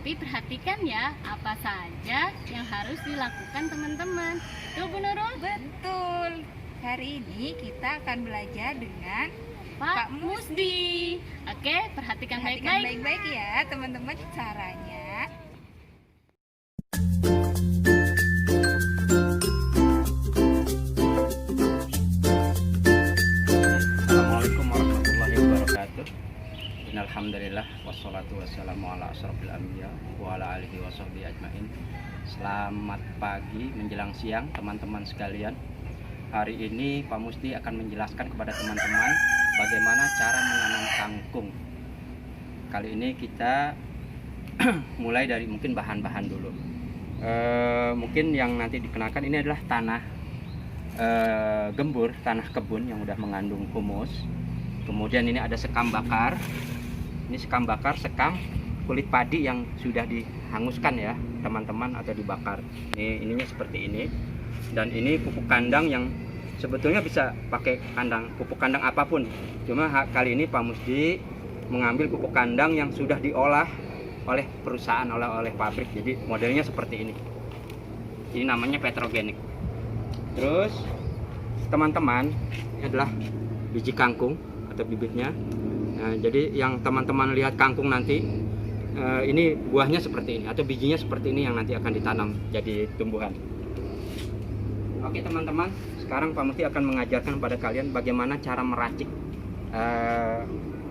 Tapi perhatikan ya, apa saja yang harus dilakukan teman-teman. Betul Bu Nurul? Betul. Hari ini kita akan belajar dengan Pak Musdi. Oke, perhatikan perhatikan baik-baik. baik-baik ya teman-teman caranya. Assalamualaikum warahmatullahi wabarakatuh. Alhamdulillah wassalatu wassalamu ala asrofil anbiya wa ala alihi wa sahbihi ajmain. Selamat pagi menjelang siang teman-teman sekalian. Hari ini Pak Musdi akan menjelaskan kepada teman-teman bagaimana cara menanam kangkung. Kali ini kita mulai dari mungkin bahan-bahan dulu. Mungkin yang nanti dikenakan ini adalah tanah gembur, tanah kebun yang udah mengandung humus. Kemudian ini ada sekam bakar. Ini sekam bakar, sekam kulit padi yang sudah dihanguskan ya teman-teman, atau dibakar. Ininya seperti ini. Dan ini pupuk kandang yang sebetulnya bisa pakai pupuk kandang apapun. Cuma kali ini Pak Musdi mengambil pupuk kandang yang sudah diolah oleh perusahaan, oleh pabrik. Jadi modelnya seperti ini. Ini namanya petrogenik. Terus teman-teman, ini adalah biji kangkung atau bibitnya. Nah, jadi yang teman-teman lihat kangkung nanti, ini buahnya seperti ini atau bijinya seperti ini yang nanti akan ditanam jadi tumbuhan. Oke teman-teman, sekarang Pak Musdi akan mengajarkan pada kalian bagaimana cara meracik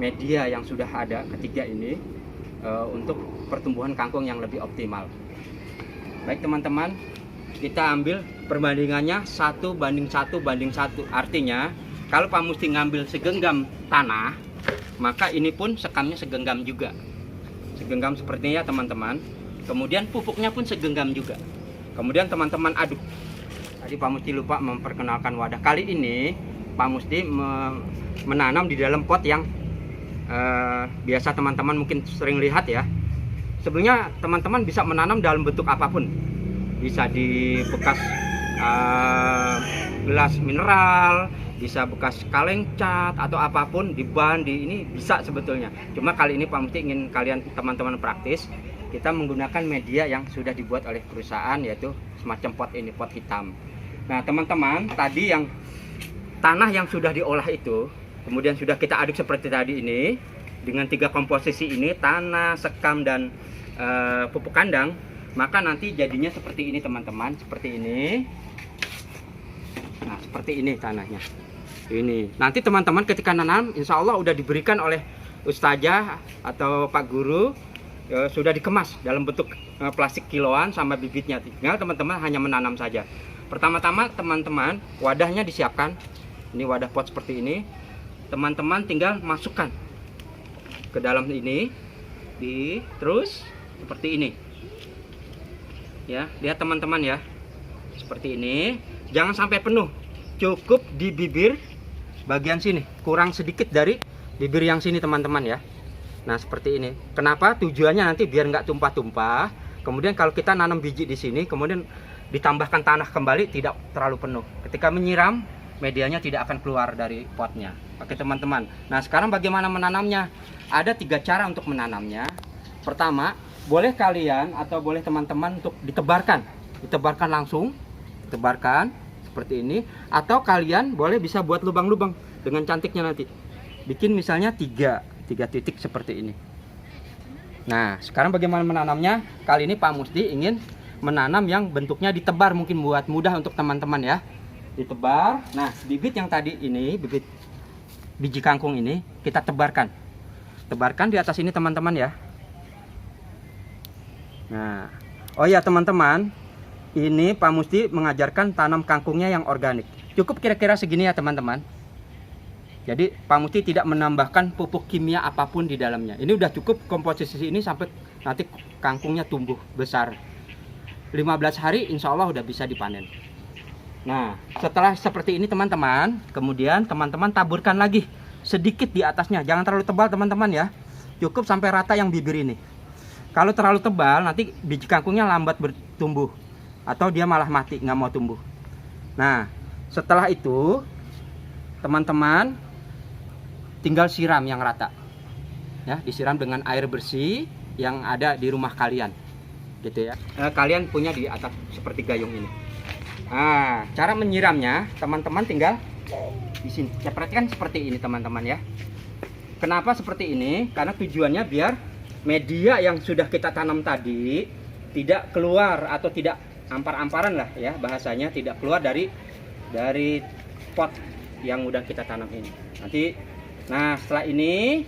media yang sudah ada ketiga ini untuk pertumbuhan kangkung yang lebih optimal. Baik teman-teman, kita ambil perbandingannya 1:1 banding 1. Artinya kalau Pak Musdi ngambil segenggam tanah, maka ini pun sekamnya segenggam juga. Segenggam seperti ini ya teman-teman. Kemudian pupuknya pun segenggam juga. Kemudian teman-teman aduk. Tadi Pak Musdi lupa memperkenalkan wadah. Kali ini Pak Musdi menanam di dalam pot yang biasa teman-teman mungkin sering lihat ya. Sebenarnya teman-teman bisa menanam dalam bentuk apapun. Bisa di bekas gelas mineral, bisa bekas kaleng cat atau apapun, di ban, di ini bisa sebetulnya. Cuma kali ini Pak Musdi ingin kalian teman-teman praktis. Kita menggunakan media yang sudah dibuat oleh perusahaan, yaitu semacam pot ini, pot hitam. Nah teman-teman, tadi yang tanah yang sudah diolah itu kemudian sudah kita aduk seperti tadi ini dengan 3 komposisi ini, tanah, sekam, dan pupuk kandang. Maka nanti jadinya seperti ini teman-teman, seperti ini. Nah seperti ini tanahnya. Ini nanti teman-teman ketika nanam, insya Allah udah diberikan oleh ustazah atau Pak Guru, sudah dikemas dalam bentuk plastik kiloan sama bibitnya. Tinggal teman-teman hanya menanam saja. Pertama-tama teman-teman wadahnya disiapkan. Ini wadah pot seperti ini. Teman-teman tinggal masukkan ke dalam ini, terus seperti ini. Ya, lihat teman-teman ya, seperti ini. Jangan sampai penuh, cukup di bibir bagian sini, kurang sedikit dari bibir yang sini teman-teman ya. Nah seperti ini. Kenapa? Tujuannya nanti biar nggak tumpah-tumpah. Kemudian kalau kita nanam biji di sini, kemudian ditambahkan tanah kembali, tidak terlalu penuh. Ketika menyiram, medianya tidak akan keluar dari potnya. Oke teman-teman. Nah sekarang bagaimana menanamnya? Ada 3 cara untuk menanamnya. Pertama, boleh kalian atau boleh teman-teman untuk ditebarkan langsung, tebarkan seperti ini, atau kalian boleh bisa buat lubang-lubang dengan cantiknya nanti. Bikin misalnya 3 titik seperti ini. Nah, sekarang bagaimana menanamnya? Kali ini Pak Musdi ingin menanam yang bentuknya ditebar, mungkin buat mudah untuk teman-teman ya. Ditebar. Nah, bibit yang tadi ini, bibit biji kangkung ini kita tebarkan. Tebarkan di atas ini teman-teman ya. Nah, oh ya teman-teman, ini Pak Musdi mengajarkan tanam kangkungnya yang organik. Cukup kira-kira segini ya teman-teman. Jadi Pak Musdi tidak menambahkan pupuk kimia apapun di dalamnya. Ini udah cukup komposisi ini sampai nanti kangkungnya tumbuh besar. 15 hari insya Allah udah bisa dipanen. Nah, setelah seperti ini teman-teman, kemudian teman-teman taburkan lagi sedikit di atasnya. Jangan terlalu tebal teman-teman ya. Cukup sampai rata yang bibir ini. Kalau terlalu tebal, nanti biji kangkungnya lambat bertumbuh, atau dia malah mati, nggak mau tumbuh. Nah, setelah itu, teman-teman tinggal siram yang rata. Ya, disiram dengan air bersih. yang ada di rumah kalian, gitu ya. Kalian punya di atas seperti gayung ini. Nah, cara menyiramnya teman-teman tinggal di sini. Perhatikan seperti ini teman-teman ya. Kenapa seperti ini? Karena tujuannya biar media yang sudah kita tanam tadi tidak keluar atau tidak ampar-amparan lah ya bahasanya, tidak keluar dari pot yang udah kita tanam ini. Nanti, nah setelah ini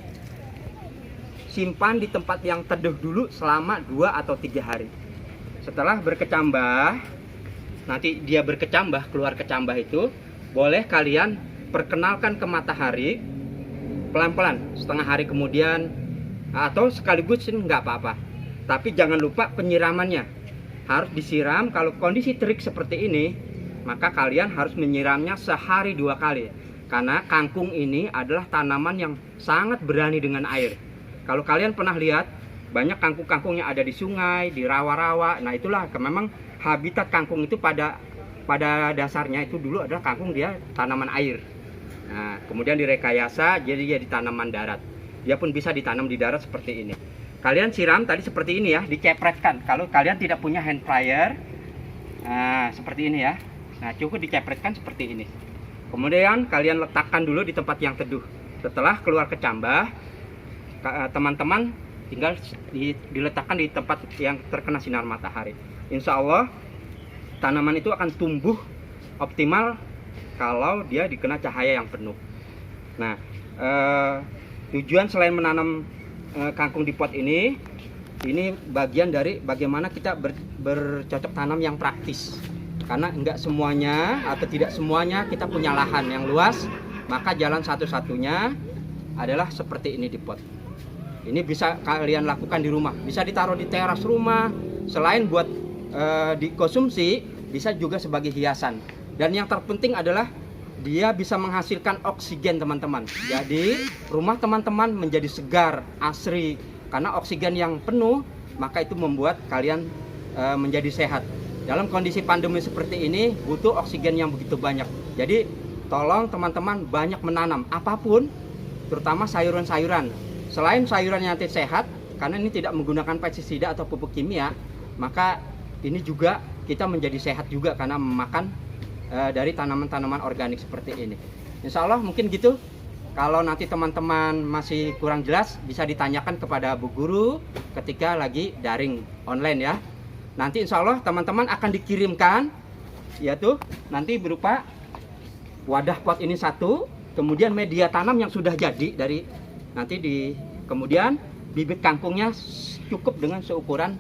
simpan di tempat yang teduh dulu selama 2 atau 3 hari. Setelah berkecambah, nanti dia berkecambah, keluar kecambah itu, boleh kalian perkenalkan ke matahari pelan-pelan, setengah hari kemudian atau sekaligus nggak apa-apa. Tapi jangan lupa penyiramannya harus disiram. Kalau kondisi terik seperti ini, maka kalian harus menyiramnya sehari 2 kali. Karena kangkung ini adalah tanaman yang sangat berani dengan air. Kalau kalian pernah lihat banyak kangkung-kangkung yang ada di sungai, di rawa-rawa. Nah itulah memang habitat kangkung itu pada dasarnya itu dulu adalah kangkung, dia tanaman air. Nah, kemudian direkayasa jadi dia di tanaman darat. Dia pun bisa ditanam di darat seperti ini. Kalian siram tadi seperti ini ya, dicepretkan. Kalau kalian tidak punya hand dryer, nah seperti ini ya. Nah, cukup dicepretkan seperti ini. Kemudian kalian letakkan dulu di tempat yang teduh. Setelah keluar kecambah, teman-teman tinggal diletakkan di tempat yang terkena sinar matahari. Insya Allah tanaman itu akan tumbuh optimal kalau dia dikena cahaya yang penuh. Nah, tujuan selain menanam kangkung di pot ini bagian dari bagaimana kita bercocok tanam yang praktis. Karena enggak semuanya atau tidak semuanya kita punya lahan yang luas, maka jalan satu-satunya adalah seperti ini di pot. Ini bisa kalian lakukan di rumah, bisa ditaruh di teras rumah. Selain buat dikonsumsi, bisa juga sebagai hiasan. Dan yang terpenting adalah dia bisa menghasilkan oksigen teman-teman. Jadi rumah teman-teman menjadi segar, asri. Karena oksigen yang penuh, maka itu membuat kalian menjadi sehat. Dalam kondisi pandemi seperti ini butuh oksigen yang begitu banyak. Jadi tolong teman-teman banyak menanam apapun, terutama sayuran-sayuran. Selain sayurannya nanti sehat, karena ini tidak menggunakan pestisida atau pupuk kimia, maka ini juga kita menjadi sehat juga karena memakan dari tanaman-tanaman organik seperti ini. Insya Allah mungkin gitu. Kalau nanti teman-teman masih kurang jelas, bisa ditanyakan kepada Bu Guru ketika lagi daring online ya. Nanti insya Allah teman-teman akan dikirimkan, yaitu nanti berupa wadah pot ini satu, kemudian media tanam yang sudah jadi dari kemudian bibit kangkungnya cukup dengan seukuran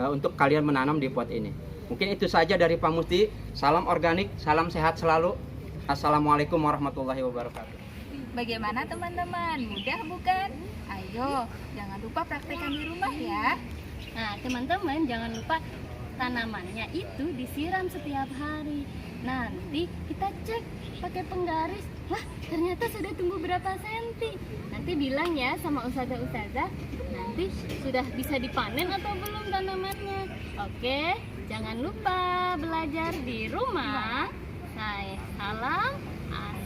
untuk kalian menanam di pot ini. Mungkin itu saja dari Pak Muti. Salam organik, salam sehat selalu. Assalamualaikum warahmatullahi wabarakatuh. Bagaimana teman-teman? Mudah bukan? Ayo, jangan lupa praktekkan di rumah ya. Nah, teman-teman jangan lupa tanamannya itu disiram setiap hari. Nanti kita cek pakai penggaris. Wah, ternyata sudah tumbuh berapa senti. Nanti bilang ya sama ustazah-ustazah, nanti sudah bisa dipanen atau belum tanamannya. Oke, jangan lupa belajar di rumah. Saya salam.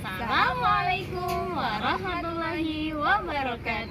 Assalamualaikum warahmatullahi wabarakatuh.